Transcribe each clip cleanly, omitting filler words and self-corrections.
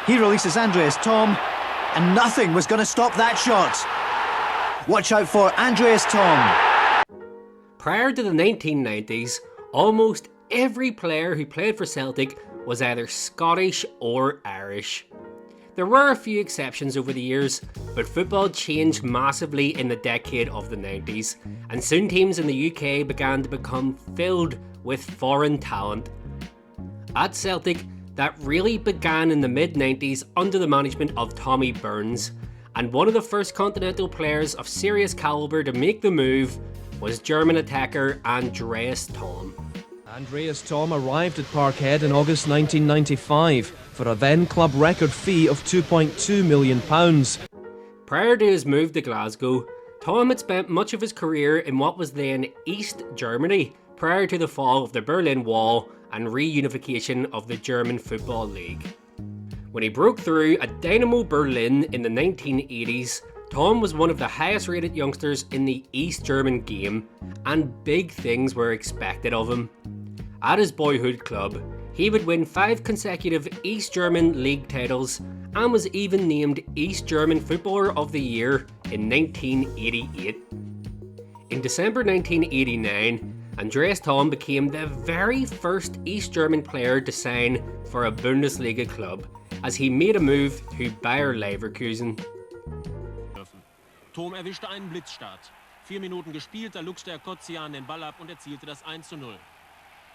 He releases Andreas Thom, and nothing was going to stop that shot. Watch out for Andreas Thom. Prior to the 1990s, almost every player who played for Celtic was either Scottish or Irish. There were a few exceptions over the years, but football changed massively in the decade of the 90s, and soon teams in the UK began to become filled with foreign talent. At Celtic, that really began in the mid-90s under the management of Tommy Burns, and one of the first continental players of serious calibre to make the move was German attacker Andreas Thom. Andreas Thom arrived at Parkhead in August 1995 for a then club record fee of £2.2 million. Prior to his move to Glasgow, Thom had spent much of his career in what was then East Germany prior to the fall of the Berlin Wall and reunification of the German Football League. When he broke through at Dynamo Berlin in the 1980s, Thom was one of the highest rated youngsters in the East German game, and big things were expected of him. At his boyhood club, he would win 5 consecutive East German league titles and was even named East German Footballer of the Year in 1988. In December 1989, Andreas Thom became the very first East German player to sign for a Bundesliga club, as he made a move to Bayer Leverkusen. Thom erwischte einen Blitzstart. 4 Minuten gespielt, da luchste Kozian den Ball ab und erzielte das 1:0.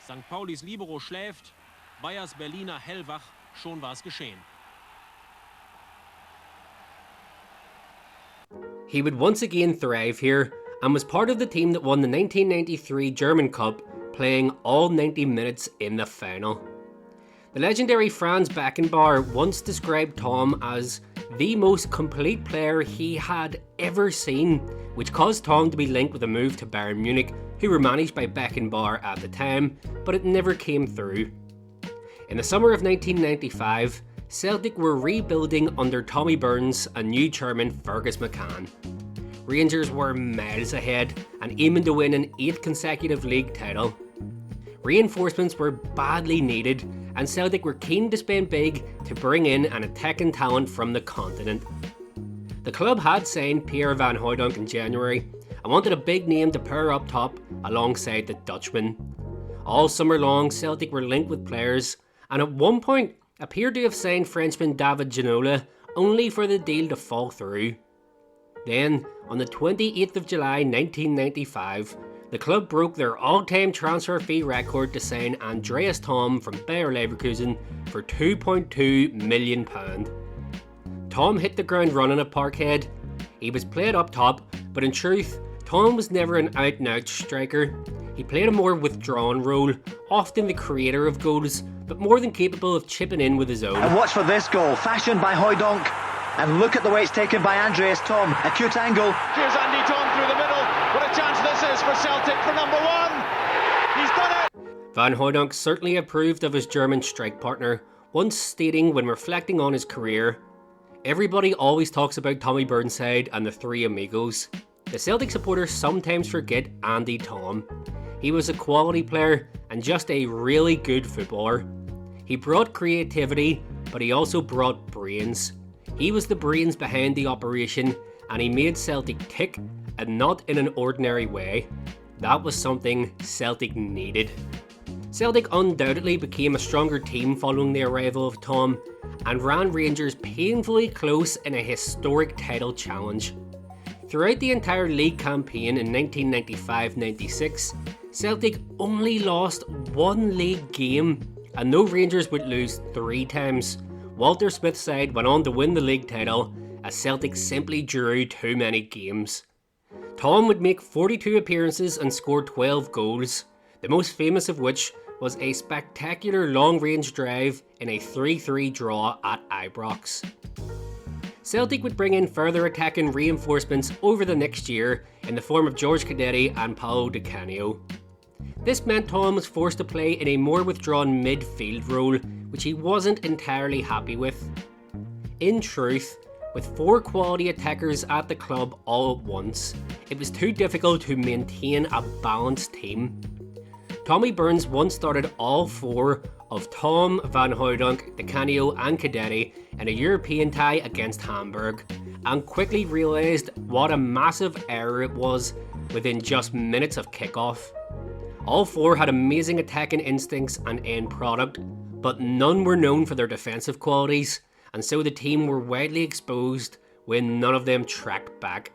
St. Paulis Libero schläft, Bayers Berliner hellwach, schon war es geschehen. He would once again thrive here and was part of the team that won the 1993 German Cup, playing all 90 minutes in the final. The legendary Franz Beckenbauer once described Thom as the most complete player he had ever seen, which caused Thom to be linked with a move to Bayern Munich, who were managed by Beckenbauer at the time, but it never came through. In the summer of 1995, Celtic were rebuilding under Tommy Burns and new chairman Fergus McCann. Rangers were miles ahead and aiming to win an 8th consecutive league title. Reinforcements were badly needed, and Celtic were keen to spend big to bring in an attacking talent from the continent. The club had signed Pierre van Hooijdonk in January and wanted a big name to pair up top alongside the Dutchman. All summer long, Celtic were linked with players, and at one point appeared to have signed Frenchman David Ginola, only for the deal to fall through. Then, on the 28th of July 1995, the club broke their all-time transfer fee record to sign Andreas Thom from Bayer Leverkusen for £2.2 million. Thom hit the ground running at Parkhead. He was played up top, but in truth, Thom was never an out-and-out striker. He played a more withdrawn role, often the creator of goals, but more than capable of chipping in with his own. And watch for this goal, fashioned by Hooijdonk. And look at the way it's taken by Andreas Thom. Acute angle. Here's Andy Thom through the middle. What a chance this is for Celtic for number 1. He's done it. Van Hooijdonk certainly approved of his German strike partner, once stating when reflecting on his career, "Everybody always talks about Tommy Burnside and the Three Amigos. The Celtic supporters sometimes forget Andy Thom. He was a quality player and just a really good footballer. He brought creativity, but he also brought brains. He was the brains behind the operation, and he made Celtic tick, and not in an ordinary way. That was something Celtic needed." Celtic undoubtedly became a stronger team following the arrival of Thom, and ran Rangers painfully close in a historic title challenge. Throughout the entire league campaign in 1995-96, Celtic only lost 1 league game, and though Rangers would lose 3 times, Walter Smith's side went on to win the league title, as Celtic simply drew too many games. Thom would make 42 appearances and score 12 goals, the most famous of which was a spectacular long-range drive in a 3-3 draw at Ibrox. Celtic would bring in further attacking reinforcements over the next year in the form of George Cadetti and Paolo Di Canio. This meant Thom was forced to play in a more withdrawn midfield role, which he wasn't entirely happy with. In truth, with 4 quality attackers at the club all at once, it was too difficult to maintain a balanced team. Tommy Burns once started all four of Thom, Van Hooydonk, Di Canio and Cadete in a European tie against Hamburg, and quickly realised what a massive error it was within just minutes of kickoff. All four had amazing attacking instincts and end product, but none were known for their defensive qualities, and so the team were widely exposed when none of them tracked back.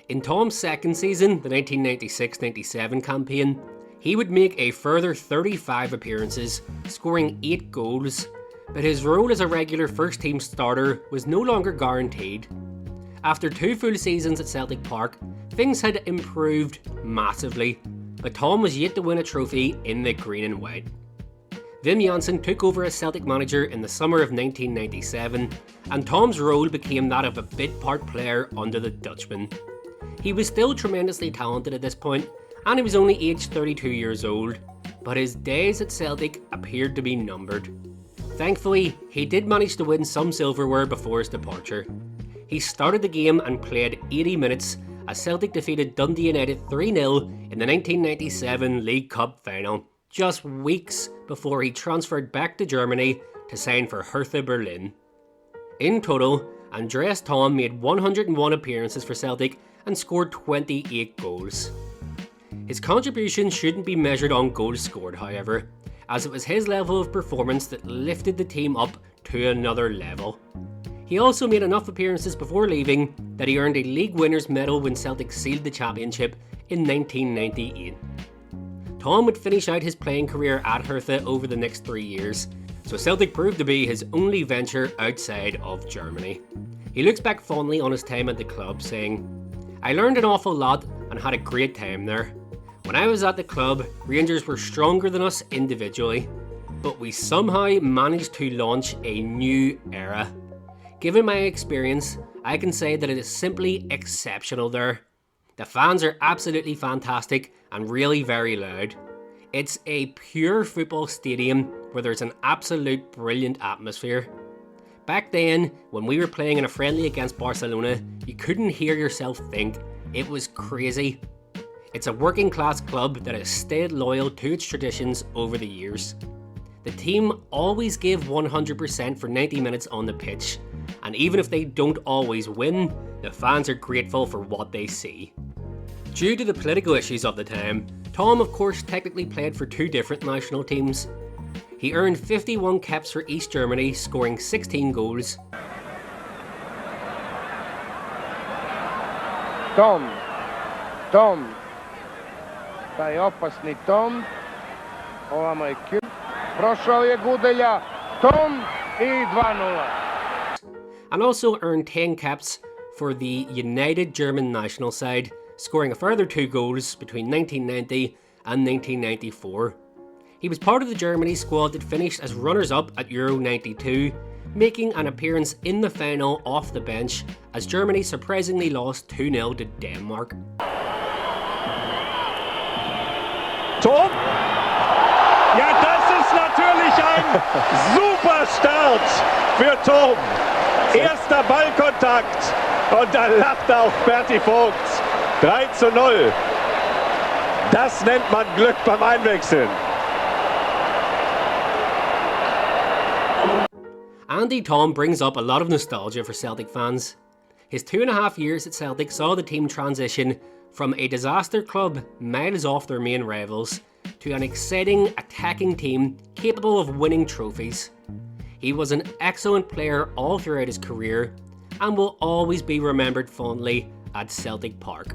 In Thom's second season, the 1996-97 campaign, he would make a further 35 appearances, scoring 8 goals, but his role as a regular first-team starter was no longer guaranteed. After 2 full seasons at Celtic Park, things had improved massively, but Thom was yet to win a trophy in the green and white. Wim Jansen took over as Celtic manager in the summer of 1997, and Thom's role became that of a bit-part player under the Dutchman. He was still tremendously talented at this point, and he was only aged 32 years old, but his days at Celtic appeared to be numbered. Thankfully, he did manage to win some silverware before his departure. He started the game and played 80 minutes as Celtic defeated Dundee United 3-0 in the 1997 League Cup final, just weeks before he transferred back to Germany to sign for Hertha Berlin. In total, Andreas Thom made 101 appearances for Celtic and scored 28 goals. His contribution shouldn't be measured on goals scored, however, as it was his level of performance that lifted the team up to another level. He also made enough appearances before leaving that he earned a league winners medal when Celtic sealed the championship in 1998. Thom would finish out his playing career at Hertha over the next 3 years, so Celtic proved to be his only venture outside of Germany. He looks back fondly on his time at the club, saying, "I learned an awful lot and had a great time there. When I was at the club, Rangers were stronger than us individually, but we somehow managed to launch a new era. Given my experience, I can say that it is simply exceptional there. The fans are absolutely fantastic and really very loud. It's a pure football stadium where there's an absolute brilliant atmosphere. Back then, when we were playing in a friendly against Barcelona, you couldn't hear yourself think. It was crazy. It's a working class club that has stayed loyal to its traditions over the years. The team always give 100% for 90 minutes on the pitch, and even if they don't always win, the fans are grateful for what they see." Due to the political issues of the time, Thom of course technically played for 2 different national teams. He earned 51 caps for East Germany, scoring 16 goals. Thom. Taj opasni Thom. Ovamo je Kjur. Prošao je Gudelja. Thom I 2-0. And also earned 10 caps for the United German national side, scoring a further 2 goals between 1990 and 1994. He was part of the Germany squad that finished as runners-up at Euro 92, making an appearance in the final off the bench as Germany surprisingly lost 2-0 to Denmark. Thom? Ja, das ist natürlich ein super Start für Thom. Erster Ballkontakt und da lacht auch Berti Vogt. 3-0. Das nennt man Glück beim Einwechseln. Andy Thom brings up a lot of nostalgia for Celtic fans. His 2.5 years at Celtic saw the team transition from a disaster club miles off their main rivals to an exciting attacking team capable of winning trophies. He was an excellent player all throughout his career and will always be remembered fondly at Celtic Park.